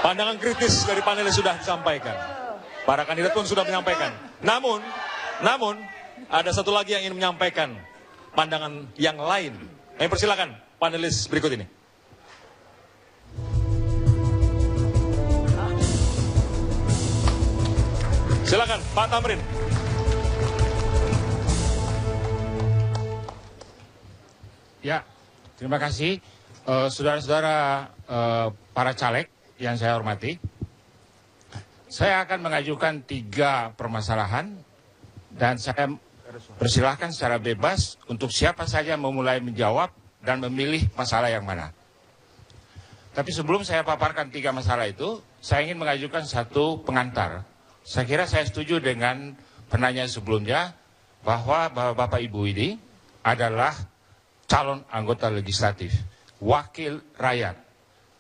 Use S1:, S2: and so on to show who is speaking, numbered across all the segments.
S1: pandangan kritis dari panelis sudah disampaikan. Para kandidat pun sudah menyampaikan. Namun ada satu lagi yang ingin menyampaikan pandangan yang lain. Kami persilakan panelis berikut ini. Silakan Pak Tamrin.
S2: Ya, terima kasih. Saudara-saudara para caleg yang saya hormati, saya akan mengajukan 3 permasalahan dan saya persilahkan secara bebas untuk siapa saja memulai menjawab dan memilih masalah yang mana. Tapi sebelum saya paparkan 3 masalah itu, saya ingin mengajukan satu pengantar. Saya kira saya setuju dengan penanya sebelumnya bahwa Bapak Ibu ini adalah calon anggota legislatif, wakil rakyat,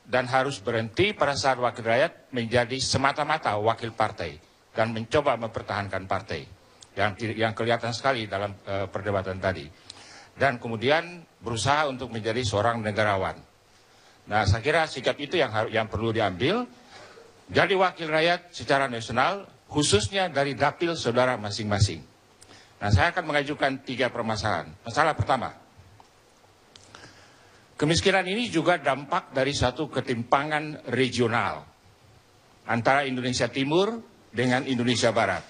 S2: dan harus berhenti pada saat wakil rakyat menjadi semata-mata wakil partai dan mencoba mempertahankan partai yang kelihatan sekali dalam perdebatan tadi, dan kemudian berusaha untuk menjadi seorang negarawan. Nah, saya kira sikap itu yang perlu diambil. Jadi wakil rakyat secara nasional, khususnya dari dapil saudara masing-masing. Nah, saya akan mengajukan 3 permasalahan. Masalah pertama, kemiskinan ini juga dampak dari satu ketimpangan regional antara Indonesia Timur dengan Indonesia Barat.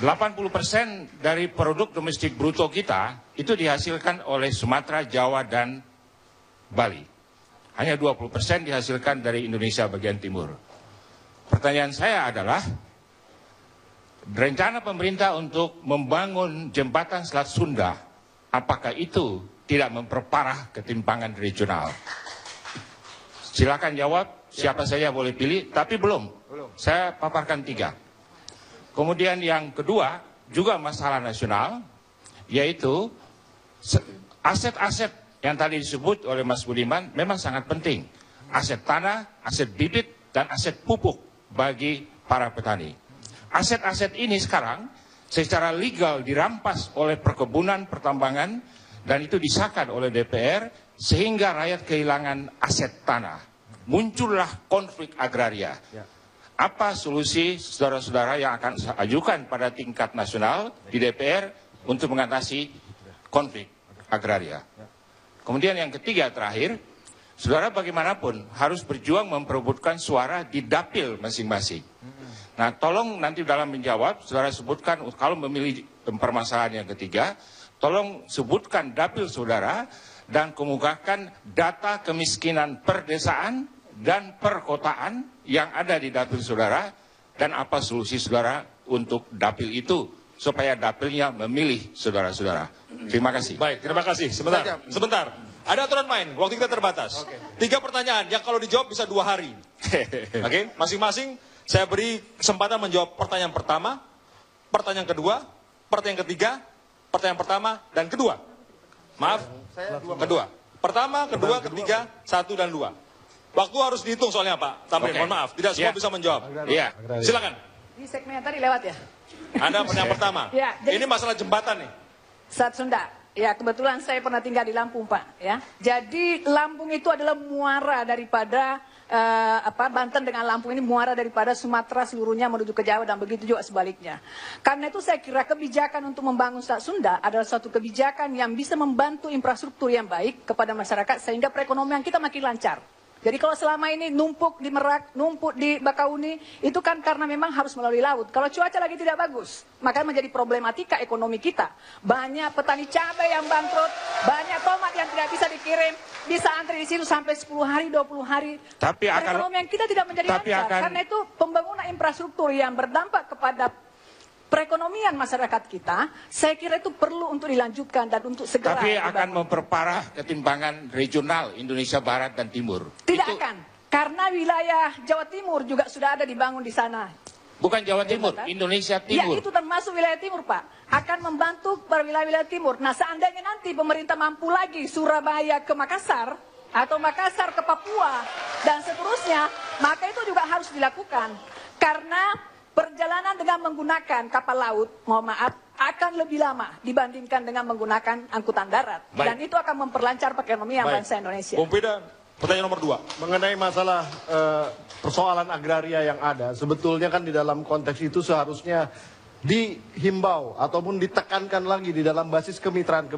S2: 80% dari produk domestik bruto kita itu dihasilkan oleh Sumatera, Jawa, dan Bali. Hanya 20% dihasilkan dari Indonesia bagian timur. Pertanyaan saya adalah, rencana pemerintah untuk membangun jembatan Selat Sunda, apakah itu tidak memperparah ketimpangan regional? Silakan jawab, siapa saja boleh pilih, tapi belum. Saya paparkan 3. Kemudian yang kedua, juga masalah nasional, yaitu aset-aset yang tadi disebut oleh Mas Budiman memang sangat penting. Aset tanah, aset bibit, dan aset pupuk bagi para petani. Aset-aset ini sekarang secara legal dirampas oleh perkebunan pertambangan dan itu disahkan oleh DPR sehingga rakyat kehilangan aset tanah. Muncullah konflik agraria. Apa solusi saudara-saudara yang akan saya ajukan pada tingkat nasional di DPR untuk mengatasi konflik agraria? Kemudian yang ketiga terakhir, saudara bagaimanapun harus berjuang memperebutkan suara di dapil masing-masing. Nah, tolong nanti dalam menjawab, saudara sebutkan kalau memilih permasalahan yang ketiga, tolong sebutkan dapil saudara dan kemukakan data kemiskinan perdesaan dan perkotaan yang ada di dapil saudara dan apa solusi saudara untuk dapil itu supaya dapilnya memilih saudara-saudara. Terima kasih.
S1: Baik, terima kasih. Sebentar. Ada aturan main, waktu kita terbatas. 3 pertanyaan yang kalau dijawab bisa 2 hari. Oke, masing-masing saya beri kesempatan menjawab pertanyaan pertama, pertanyaan kedua, pertanyaan ketiga, pertanyaan pertama, dan kedua. Maaf, kedua. Pertama, kedua, ketiga, 1 dan 2. Waktu harus dihitung soalnya Pak Tamrin, mohon maaf, tidak semua bisa menjawab.
S2: Iya.
S1: Silakan.
S3: Ini segmen yang tadi lewat ya?
S1: Anda pertanyaan pertama.
S3: Ya, jadi,
S1: ini masalah jembatan nih.
S3: Selat Sunda. Ya, kebetulan saya pernah tinggal di Lampung, Pak. Ya, jadi Lampung itu adalah muara daripada Banten dengan Lampung ini muara daripada Sumatera seluruhnya menuju ke Jawa dan begitu juga sebaliknya. Karena itu saya kira kebijakan untuk membangun Selat Sunda adalah suatu kebijakan yang bisa membantu infrastruktur yang baik kepada masyarakat sehingga perekonomian kita makin lancar. Jadi kalau selama ini numpuk di Merak, numpuk di Bakauni, itu kan karena memang harus melalui laut. Kalau cuaca lagi tidak bagus, maka menjadi problematika ekonomi kita. Banyak petani cabai yang bangkrut, banyak tomat yang tidak bisa dikirim, bisa antri di situ sampai 10 hari, 20 hari.
S2: Tapi
S3: perekonomian kita tidak menjadi lancar. Karena itu pembangunan infrastruktur yang berdampak kepada perekonomian masyarakat kita, saya kira itu perlu untuk dilanjutkan dan untuk segera.
S2: Tapi akan memperparah ketimpangan regional Indonesia Barat dan Timur.
S3: Tidak akan, karena wilayah Jawa Timur juga sudah ada dibangun di sana.
S2: Bukan Jawa Timur, Indonesia Timur.
S3: Ya, itu termasuk wilayah timur, Pak. Akan membantu para wilayah-wilayah timur. Nah, seandainya nanti pemerintah mampu lagi Surabaya ke Makassar, atau Makassar ke Papua, dan seterusnya, maka itu juga harus dilakukan. Karena perjalanan dengan menggunakan kapal laut, mohon maaf, akan lebih lama dibandingkan dengan menggunakan angkutan darat.
S1: Baik.
S3: Dan itu akan memperlancar perekonomian bangsa Indonesia.
S1: Bung Pida, Pertanyaan nomor 2.
S4: Mengenai masalah persoalan agraria yang ada, sebetulnya kan di dalam konteks itu seharusnya dihimbau ataupun ditekankan lagi di dalam basis kemitraan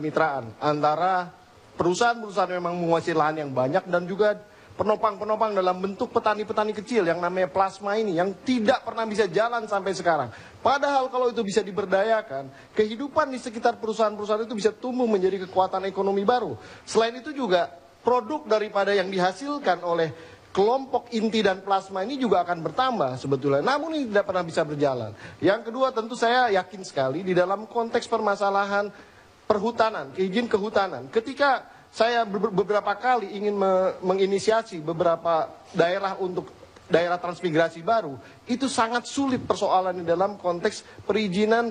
S4: antara perusahaan-perusahaan yang memang menguasai lahan yang banyak dan juga penopang-penopang dalam bentuk petani-petani kecil yang namanya plasma ini yang tidak pernah bisa jalan sampai sekarang. Padahal kalau itu bisa diberdayakan, kehidupan di sekitar perusahaan-perusahaan itu bisa tumbuh menjadi kekuatan ekonomi baru. Selain itu juga produk daripada yang dihasilkan oleh kelompok inti dan plasma ini juga akan bertambah sebetulnya. Namun ini tidak pernah bisa berjalan. Yang kedua tentu saya yakin sekali di dalam konteks permasalahan perhutanan, izin kehutanan. Ketika saya beberapa kali ingin menginisiasi beberapa daerah untuk daerah transmigrasi baru, itu sangat sulit persoalan di dalam konteks perizinan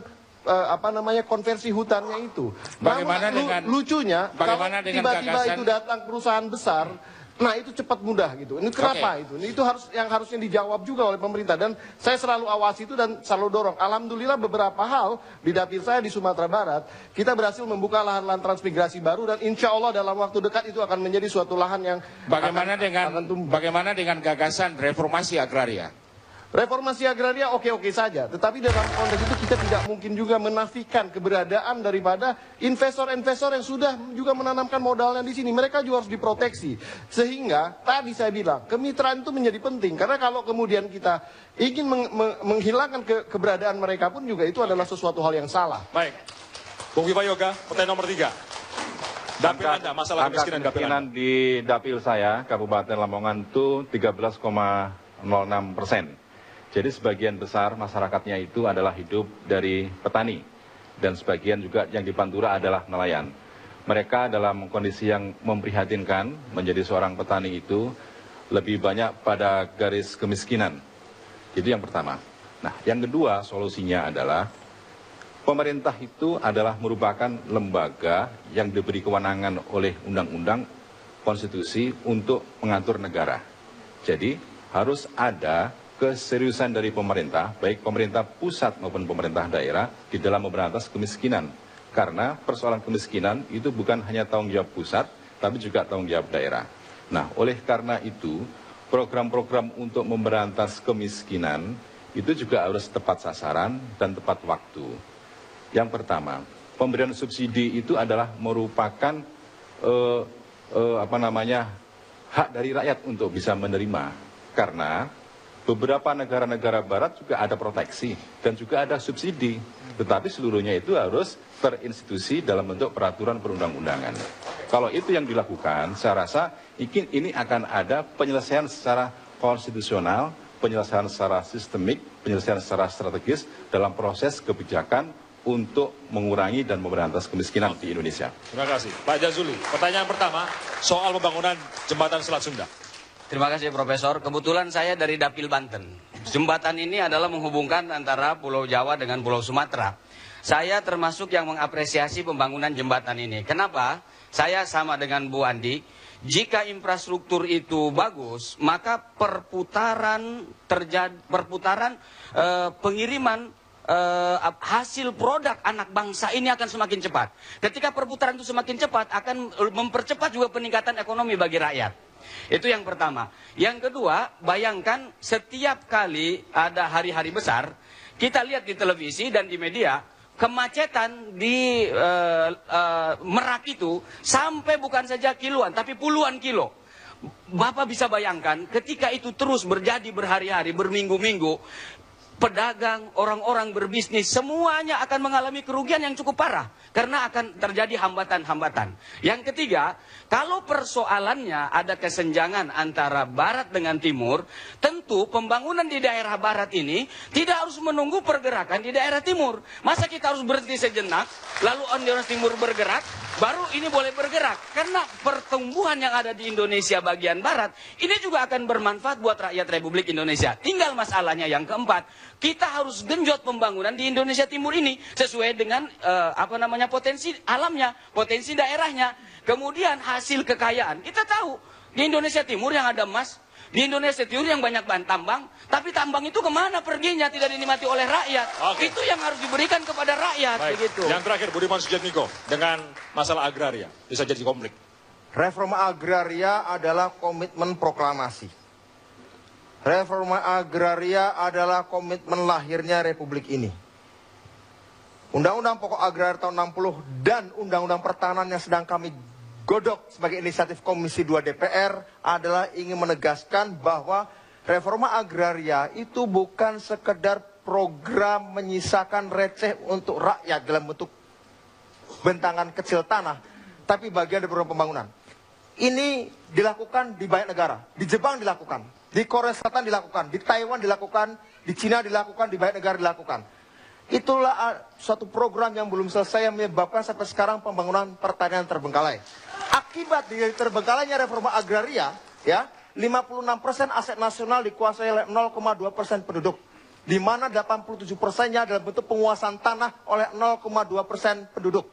S4: konversi hutannya itu.
S2: Bagaimana dengan
S4: lucunya kalau tiba-tiba
S2: gagasan
S4: itu datang perusahaan besar, nah itu cepat mudah gitu. Ini kenapa itu? Itu harusnya dijawab juga oleh pemerintah dan saya selalu awasi itu dan selalu dorong. Alhamdulillah beberapa hal di dapil saya di Sumatera Barat kita berhasil membuka lahan-lahan transmigrasi baru dan insya Allah dalam waktu dekat itu akan menjadi suatu lahan yang
S2: bagaimana dengan gagasan reformasi agraria?
S4: Reformasi agraria oke-oke saja, tetapi dalam konteks itu kita tidak mungkin juga menafikan keberadaan daripada investor-investor yang sudah juga menanamkan modalnya di sini. Mereka juga harus diproteksi. Sehingga tadi saya bilang, kemitraan itu menjadi penting. Karena kalau kemudian kita ingin menghilangkan keberadaan mereka pun juga itu adalah sesuatu hal yang salah.
S1: Baik. Bung Viva Yoga, pertanyaan nomor 3. Dapil Anda, masalah kemiskinan dapil Anda.
S5: Di dapil saya, Kabupaten Lamongan itu 13,06%. Jadi sebagian besar masyarakatnya itu adalah hidup dari petani dan sebagian juga yang di Pantura adalah nelayan. Mereka dalam kondisi yang memprihatinkan, menjadi seorang petani itu lebih banyak pada garis kemiskinan. Itu yang pertama. Nah, yang kedua solusinya adalah pemerintah itu adalah merupakan lembaga yang diberi kewenangan oleh undang-undang konstitusi untuk mengatur negara. Jadi harus ada keseriusan dari pemerintah, baik pemerintah pusat maupun pemerintah daerah di dalam memberantas kemiskinan. Karena persoalan kemiskinan itu bukan hanya tanggung jawab pusat, tapi juga tanggung jawab daerah. Nah, oleh karena itu, program-program untuk memberantas kemiskinan itu juga harus tepat sasaran dan tepat waktu. Yang pertama, pemberian subsidi itu adalah merupakan hak dari rakyat untuk bisa menerima. Karena beberapa negara-negara barat juga ada proteksi dan juga ada subsidi. Tetapi seluruhnya itu harus terinstitusi dalam bentuk peraturan perundang-undangan. Kalau itu yang dilakukan, saya rasa ini akan ada penyelesaian secara konstitusional, penyelesaian secara sistemik, penyelesaian secara strategis dalam proses kebijakan untuk mengurangi dan memberantas kemiskinan di Indonesia.
S1: Terima kasih. Pak Jazuli, pertanyaan pertama soal pembangunan jembatan Selat Sunda.
S6: Terima kasih Profesor. Kebetulan saya dari Dapil Banten. Jembatan ini adalah menghubungkan antara Pulau Jawa dengan Pulau Sumatera. Saya termasuk yang mengapresiasi pembangunan jembatan ini. Kenapa? Saya sama dengan Bu Andi. Jika infrastruktur itu bagus, maka pengiriman hasil produk anak bangsa ini akan semakin cepat. Ketika perputaran itu semakin cepat, akan mempercepat juga peningkatan ekonomi bagi rakyat. Itu yang pertama. Yang kedua, bayangkan setiap kali ada hari-hari besar, kita lihat di televisi dan di media, kemacetan di Merak itu sampai bukan saja kiloan, tapi puluhan kilo. Bapak bisa bayangkan ketika itu terus berjadi berhari-hari, berminggu-minggu, pedagang, orang-orang berbisnis, semuanya akan mengalami kerugian yang cukup parah. Karena akan terjadi hambatan-hambatan. Yang ketiga, kalau persoalannya ada kesenjangan antara barat dengan timur, tentu pembangunan di daerah barat ini tidak harus menunggu pergerakan di daerah timur. Masa kita harus berhenti sejenak, lalu daerah timur bergerak, baru ini boleh bergerak. Karena pertumbuhan yang ada di Indonesia bagian barat, ini juga akan bermanfaat buat rakyat Republik Indonesia. Tinggal masalahnya yang keempat, kita harus genjot pembangunan di Indonesia Timur ini sesuai dengan potensi alamnya, potensi daerahnya. Kemudian hasil kekayaan. Kita tahu di Indonesia Timur yang ada emas, di Indonesia Timur yang banyak bahan tambang, tapi tambang itu kemana perginya, tidak dinikmati oleh rakyat. Itu yang harus diberikan kepada rakyat.
S1: Baik.
S6: Begitu.
S1: Yang terakhir Budiman Sujatmiko dengan masalah agraria bisa jadi konflik.
S7: Reforma agraria adalah komitmen proklamasi. Reforma agraria adalah komitmen lahirnya Republik ini. Undang-Undang Pokok Agraria tahun 60 dan Undang-Undang Pertahanan yang sedang kami godok sebagai inisiatif Komisi 2 DPR adalah ingin menegaskan bahwa reforma agraria itu bukan sekedar program menyisakan receh untuk rakyat dalam bentuk bentangan kecil tanah, tapi bagian dari program pembangunan. Ini dilakukan di banyak negara. Di Jepang dilakukan, di Korea Selatan dilakukan, di Taiwan dilakukan, di Cina dilakukan, di banyak negara dilakukan. Itulah suatu program yang belum selesai yang menyebabkan sampai sekarang pembangunan pertanian terbengkalai. Akibat dari terbengkalainya reforma agraria, ya, 56% aset nasional dikuasai oleh 0,2% penduduk, di mana 87%-nya dalam bentuk penguasaan tanah oleh 0,2% penduduk.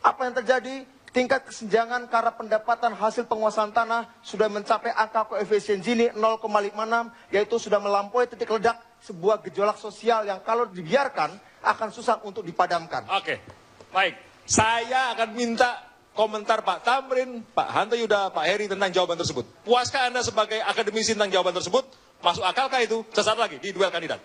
S7: Apa yang terjadi? Tingkat kesenjangan karena pendapatan hasil penguasaan tanah sudah mencapai angka koefisien Gini 0,56, yaitu sudah melampaui titik ledak sebuah gejolak sosial yang kalau dibiarkan akan susah untuk dipadamkan.
S1: Oke, baik. Saya akan minta komentar Pak Tamrin, Pak Hanta Yuda, Pak Heri tentang jawaban tersebut. Puaskah Anda sebagai akademisi tentang jawaban tersebut? Masuk akalkah itu? Sesaat lagi di duel kandidat.